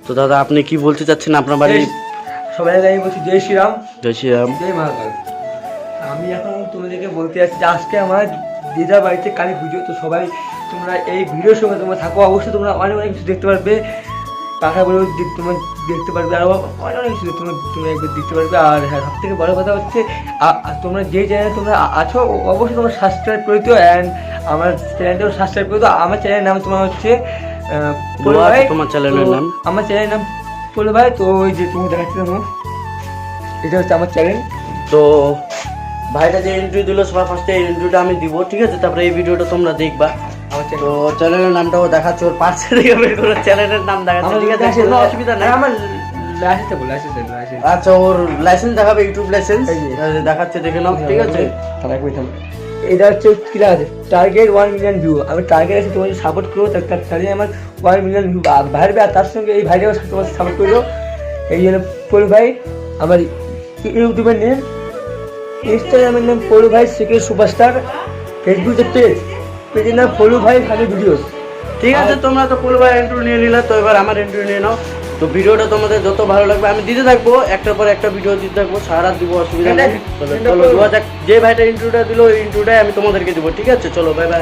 তো দাদা আপনি কি বলতে চাচ্ছেন আপনার বাড়ি? সবাই আমি বলছি জয় শ্রীরাম, জয় শ্রীরাম। জয় মহাকাল। আমি এখন তোমাদেরকে বলতে যাচ্ছি যে আজকে আমার দিদার বাড়িতে কালী পুজো। তো সবাই তোমরা এই ভিডিওর সঙ্গে তোমরা থাকো, অবশ্যই তোমরা অনেক অনেক কিছু দেখতে পারবে। পাখা বলে তোমরা দেখতে পারবে, আর অনেক অনেক কিছু তোমরা একবার দেখতে পারবে। আর হ্যাঁ, সব থেকে বড় কথা হচ্ছে তোমরা যে চ্যানেলে তোমরা আছো অবশ্যই তোমরা সাবস্ক্রাইব করে দিও, অ্যান্ড আমার চ্যানেলটাও সাবস্ক্রাইব করে দিও। আমার চ্যানেলের নাম তোমার হচ্ছে পলু ভাই। তোমার চ্যানেলের নাম? আমার চ্যানেলের নাম পলু ভাই। তো ওই যে তুমি দেখাচ্ছি না, এটা হচ্ছে আমার চ্যানেল। তো ভাইটা যে ইন্টারভিউ দিল সবার ফার্স্টে এই ইন্টারভিউটা আমি দিব, ঠিক আছে? তারপরে এই ভিডিওটা তোমরা দেখবা। আমার তো চ্যানেলের নামটাও দেখাচ্ছে, ওর পার্সে থেকে বের করে চ্যানেলের নাম দেখাচ্ছে, ঠিক আছে? কোনো অসুবিধা নাই। আমার লাইসেন্স বল, লাইসেন্স। আচ্ছা, ওর লাইসেন্স দেখাবে, ইউটিউব লাইসেন্স দেখাচ্ছে, দেখে নাও, ঠিক আছে? এটা হচ্ছে কিরা আছে টার্গেট 1 মিলিয়ন ভিউ। আমি টার্গেট আছে, তোমাদের সাপোর্ট করো, তাহলে আমার 1 মিলিয়ন ভিউ বাড়বে। আর তার সঙ্গে এই ভাইটাও তোমার সাপোর্ট করো। এই জন্য পলু ভাই আমার ইউটিউবের নেম, ইনস্টাগ্রামের নাম পলু ভাই সিক্রেট সুপারস্টার, ফেসবুকের পেজের নাম পলু ভাই ফানি ভিডিওস। ঠিক আছে, তোমরা তো পলু ভাই ইন্টারভিউ নিয়ে নিলে, তো এবার আমার ইন্টারভিউ নিয়ে নাও। তো ভিডিওটা তোমাদের যত ভালো লাগবে আমি দিতে থাকবো, একটার পর একটা ভিডিও দিতে থাকবো, সারা দিব, অসুবিধা নেই। চলো দেওয়া যাক। যে ভাইটা ইন্টারভিউটা দিল ওই ইন্টারভিউটাই আমি তোমাদেরকে দিব, ঠিক আছে? চলো, বাই বাই।